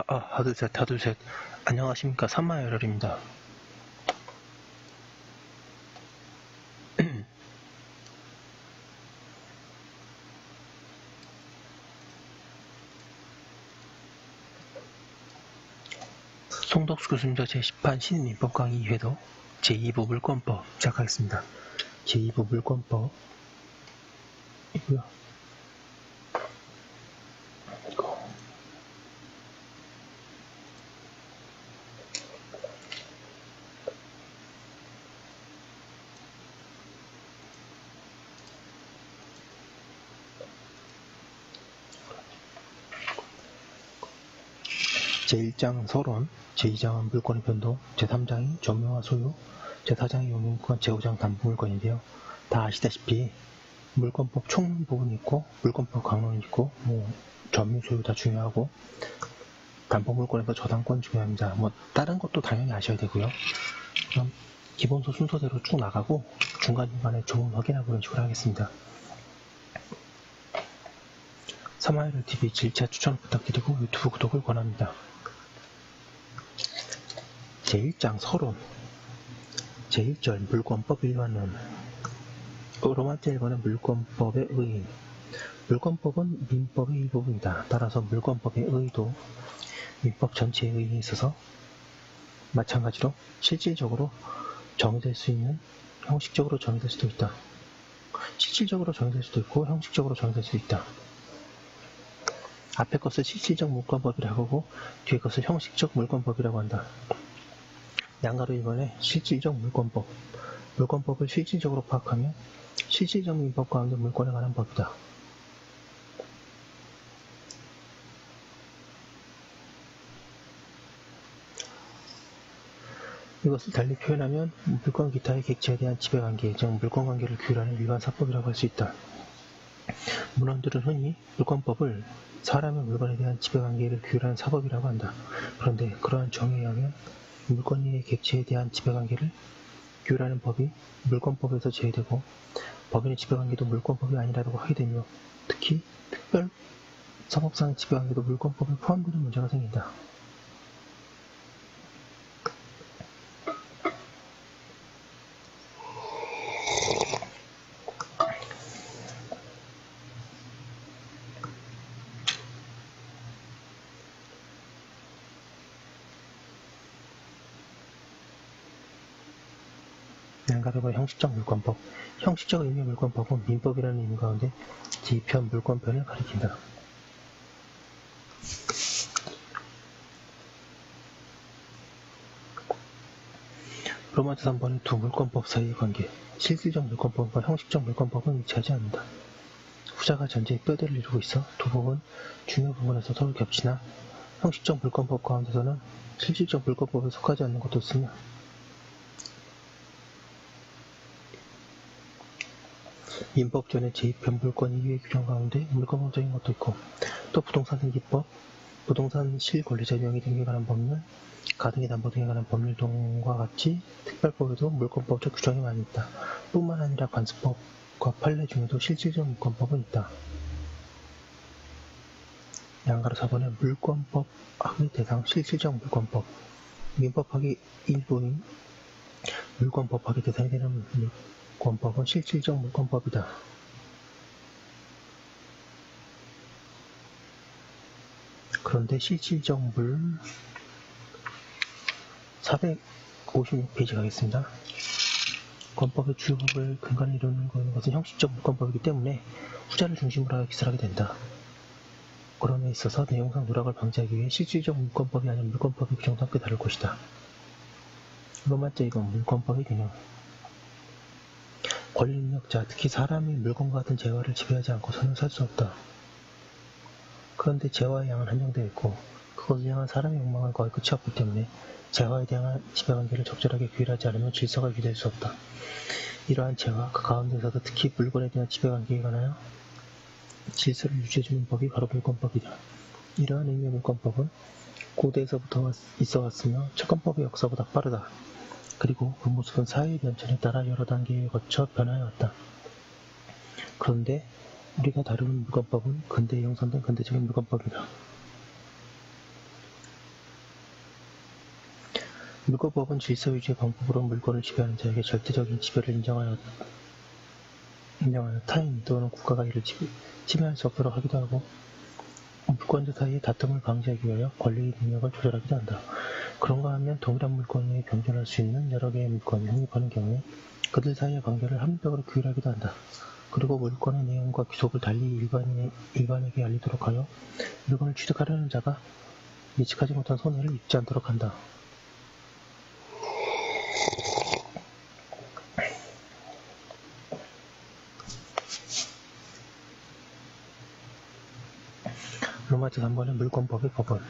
하둘셋 하둘셋. 안녕하십니까, 산마열혈입니다. 송덕수 교수님과 제10판 신민법 강의 2회도 제2부 물권법 시작하겠습니다. 제2부 물권법 이고요. 제1장은 서론, 제2장은 물권의 변동, 제3장이 점유와 소유, 제4장이 용용권, 제5장 담보물권인데요. 다 아시다시피 물권법 총 부분이 있고 물권법 강론이 있고 점유, 소유 다 중요하고 담보물권에서 저당권 중요합니다. 다른 것도 당연히 아셔야 되고요. 그럼 기본서 순서대로 쭉 나가고 중간중간에 조문 확인하고 이런 식으로 하겠습니다. 산마열혈TV 질차 추천 부탁드리고 유튜브 구독을 권합니다. 제1장 서론 제1절 물권법 일반론 로마자 1번은 물권법의 의인 물권법은 민법의 일부분이다. 따라서 물권법의 의도 민법 전체의 의의에 있어서 마찬가지로 실질적으로 정의될 수 있는 형식적으로 정의될 수도 있다. 실질적으로 정의될 수도 있고 형식적으로 정의될 수도 있다. 앞에 것을 실질적 물권법이라고 하고 뒤에 것을 형식적 물권법이라고 한다. 양가로 1번에 실질적 물권법 물권법을 실질적으로 파악하면 실질적 민법 가운데 물권에 관한 법이다. 이것을 달리 표현하면 물권 기타의 객체에 대한 지배관계, 즉 물권관계를 규율하는 일반 사법이라고 할 수 있다. 문헌들은 흔히 물권법을 사람의 물건에 대한 지배관계를 규율하는 사법이라고 한다. 그런데 그러한 정의에 의하면 물권의 객체에 대한 지배관계를 규율하는 법이 물권법에서 제외되고 법인의 지배관계도 물권법이 아니라고 하게 되며 특히 특별 사법상의 지배관계도 물권법에 포함되는 문제가 생긴다. 양가로가 형식적 물권법 형식적 의미의 물권법은 민법이라는 의미 가운데 제2편 물권편을 가리킨다. 로마자 3번의 두 물권법 사이의 관계 실질적 물권법과 형식적 물권법은 일치하지 않는다. 후자가 전제의 뼈대를 이루고 있어 두 법은 중요 부분에서 서로 겹치나 형식적 물권법 가운데서는 실질적 물권법에 속하지 않는 것도 있으며 민법 전의 제2편 물권 이외의 규정 가운데 물권법적인 것도 있고 또 부동산 등기법, 부동산 실권리자 명의 등에 관한 법률, 가등기 담보 등에 관한 법률 등과 같이 특별법에도 물권법적 규정이 많이 있다. 뿐만 아니라 관습법과 판례 중에도 실질적 물권법은 있다. 양가로 4번에 물권법 학의 대상 실질적 물권법 민법학의 일부인 물권법학의 대상이 되는 물권법은 실질적 물권법이다. 그런데 실질적 물 456페이지 가겠습니다. 권법의 주요법을 근간에 이루는 것은 형식적 물권법이기 때문에 후자를 중심으로 하여 기술하게 된다. 그런 데 있어서 내용상 누락을 방지하기 위해 실질적 물권법이 아닌 물권법의 규정도 함께 다룰 것이다. 로마자 2번 물권법의 균형 권리능력자, 특히 사람이 물건과 같은 재화를 지배하지 않고서는 살 수 없다. 그런데 재화의 양은 한정되어 있고 그것을 향한 사람의 욕망은 거의 끝이 없기 때문에 재화에 대한 지배관계를 적절하게 규율하지 않으면 질서가 유지될 수 없다. 이러한 재화, 그 가운데서도 특히 물건에 대한 지배관계에 관하여 질서를 유지해주는 법이 바로 물권법이다. 이러한 의미의 물권법은 고대에서부터 있어왔으며 채권법의 역사보다 빠르다. 그리고 그 모습은 사회의 변천에 따라 여러 단계에 거쳐 변화해왔다. 그런데 우리가 다루는 물권법은 근대에 형성된 근대적인 물권법이다. 물권법은 질서 유지의 방법으로 물권을 지배하는 자에게 절대적인 지배를 인정하여 타인 또는 국가가 이를 침해할 수 없도록 하기도 하고, 물권자 사이의 다툼을 방지하기 위하여 권리의 능력을 조절하기도 한다. 그런가 하면 동일한 물권에 병존할 수 있는 여러 개의 물권이 확립하는 경우에 그들 사이의 관계를 한 벽으로 규율하기도 한다. 그리고 물권의 내용과 규속을 달리 일반에게 알리도록 하여 물건을 취득하려는 자가 예측하지 못한 손해를 입지 않도록 한다. 로마字 3번의 물권법의 법원.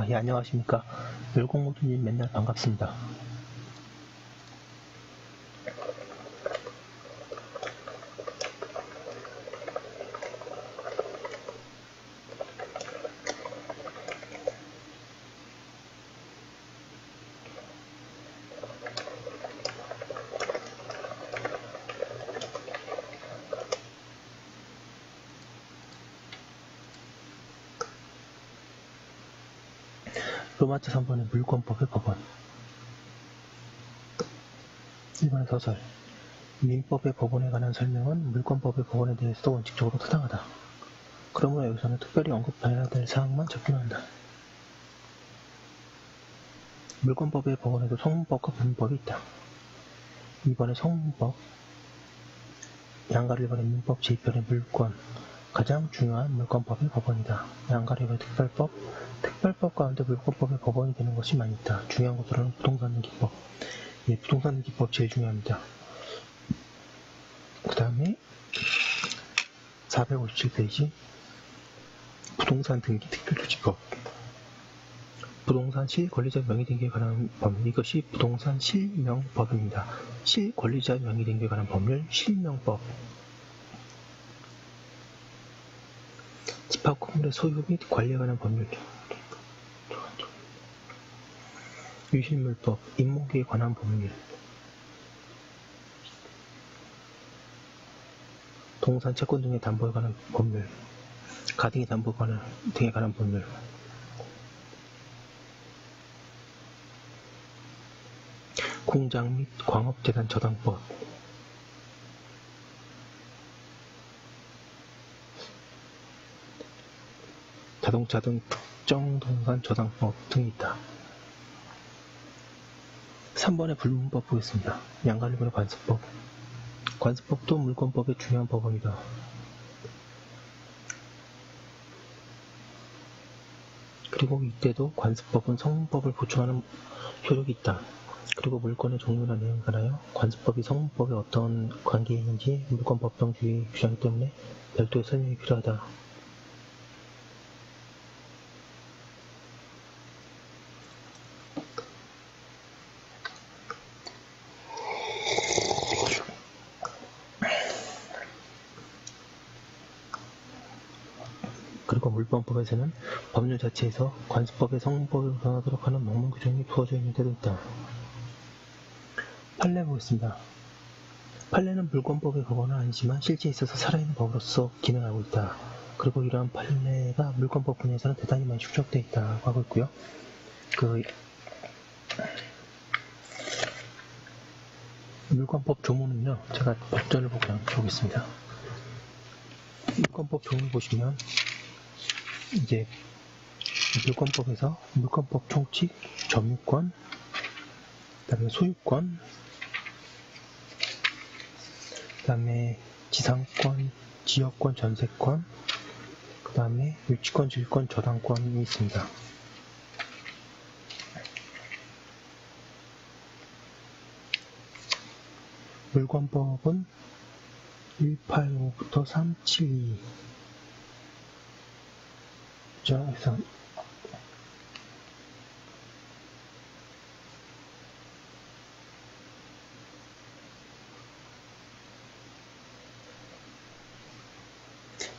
예, 안녕하십니까. 멸공모두님 맨날 반갑습니다. 로마字 3번의 물권법의 법원. 1번의 서설. 민법의 법원에 관한 설명은 물권법의 법원에 대해서도 원칙적으로 타당하다. 그러므로 여기서는 특별히 언급해야 될 사항만 적용한다. 물권법의 법원에도 성문법과 분문법이 있다. 2번의 성문법. 양가 1번의 민법 제2편의 물권. 가장 중요한 물권법의 법원이다. 양가 1번의 특별법. 특별법 가운데 물권법의 법원이 되는 것이 많이 있다. 중요한 것으로는 부동산 등기법. 부동산 등기법 제일 중요합니다. 그 다음에 457페이지 부동산 등기 특별조치법. 부동산 실권리자 명의 등기에 관한 법률. 이것이 부동산 실명법입니다. 실권리자 명의 등기에 관한 법률 실명법. 집합 건물의 소유 및 관리에 관한 법률. 유실물법, 임목에 관한 법률. 동산 채권 등의 담보에 관한 법률. 가등기 담보 등에 관한 법률. 공장 및 광업재단 저당법. 자동차 등 특정 동산 저당법 등이 있다. 3번의 불문법 보겠습니다. 양가 1번의 관습법. 관습법도 물권법의 중요한 법원이다. 그리고 이때도 관습법은 성문법을 보충하는 효력이 있다. 그리고 물권의 종류나 내용에 관하여 관습법이 성문법에 어떤 관계에 있는지 물권법정주의 규정이기 때문에 별도의 설명이 필요하다. 그리고 물권법에서는 법률 자체에서 관습법의 성문법을 변하도록 하는 명문 규정이 두어져 있는 데도 있다. 판례 보겠습니다. 판례는 물권법의 법원은 아니지만 실제 있어서 살아있는 법으로서 기능하고 있다. 그리고 이러한 판례가 물권법 분야에서는 대단히 많이 축적되어 있다고 하고 있고요. 물권법 조문은요, 제가 법전을 보겠습니다. 물권법 조문 보시면 이제 물권법에서 물권법 총칙, 점유권, 그 다음에 소유권, 그 다음에 지상권, 지역권, 전세권, 그 다음에 유치권, 질권, 저당권이 있습니다. 물권법은 185부터 372. 자, 그래서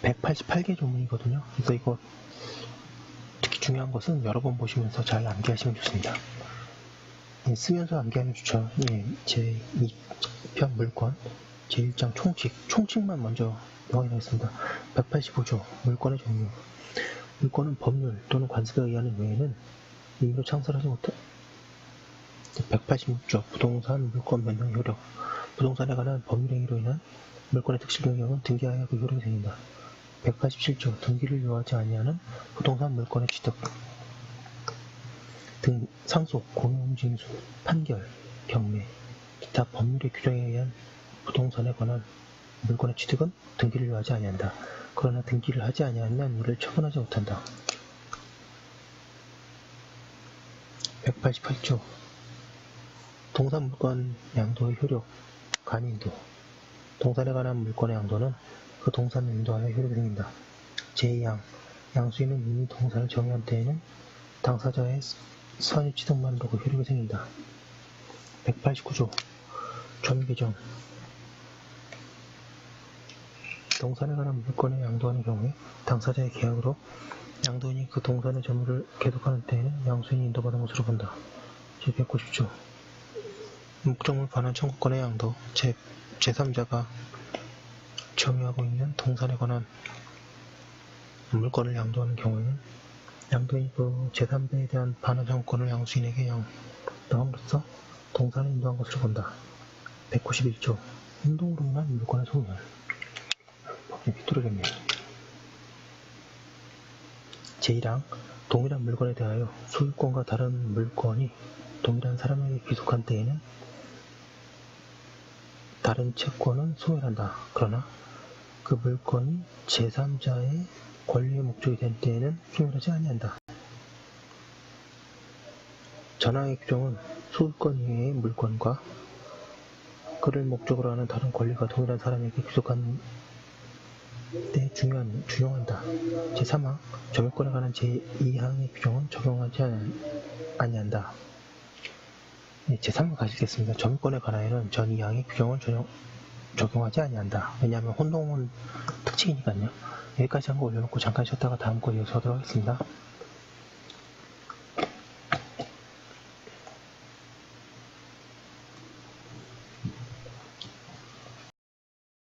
188개 조문이거든요. 그래서 이거 특히 중요한 것은 여러 번 보시면서 잘 암기하시면 좋습니다. 쓰면서 암기하면 좋죠. 제2편 물권, 제1장 총칙만 먼저 확인하겠습니다. 185조, 물권의 종류. 물권은 법률 또는 관습에 의하는 외에는 임의로 창설하지 못해. 186조 부동산 물권 변경 효력. 부동산에 관한 법률행위로 인한 물권의 특실 변경은 등기하여 그 효력이 생긴다. 187조 등기를 요하지 아니하는 부동산 물권의 취득 등 상속, 공용징수, 판결, 경매, 기타 법률의 규정에 의한 부동산에 관한 물권의 취득은 등기를 요하지 아니한다. 그러나 등기를 하지 아니하면 이를 처분하지 못한다. 188조 동산 물권 양도의 효력, 간인도. 동산에 관한 물권의 양도는 그 동산을 인도하여 효력이 생긴다. 제2항 양수인은 이미 동산을 정의한 때에는 당사자의 선의 취득만으로 그 효력이 생긴다. 189조 점유개정. 동산에 관한 물권을 양도하는 경우에 당사자의 계약으로 양도인이 그 동산의 점유를 계속하는 때에는 양수인이 인도받은 것으로 본다. 제190조 목적물 반환 청구권의 양도. 제3자가 점유하고 있는 동산에 관한 물권을 양도하는 경우에는 양도인이 그 제3자에 대한 반환 청구권을 양수인에게 양도함으로써 동산을 인도한 것으로 본다. 191조 운동으로 인한 물권의 소멸. 법이 휘두르겠네요. 제1항 동일한 물건에 대하여 소유권과 다른 물건이 동일한 사람에게 귀속한 때에는 다른 채권은 소멸한다. 그러나 그 물건이 제3자의 권리의 목적이 된 때에는 소멸하지 아니한다. 전항의 규정은 소유권 이외의 물건과 그를 목적으로 하는 다른 권리가 동일한 사람에게 귀속한 때 준용한다. 제3항 점유권에 관한 제2항의 규정은 적용하지 아니한다. 제3항 가시겠습니다. 점유권에 관하여는 전 2항의 규정을 적용하지 아니한다. 왜냐하면 혼동은 특징이니까요. 여기까지 한 거 올려놓고 잠깐 쉬었다가 다음 거 이어서 하도록 하겠습니다.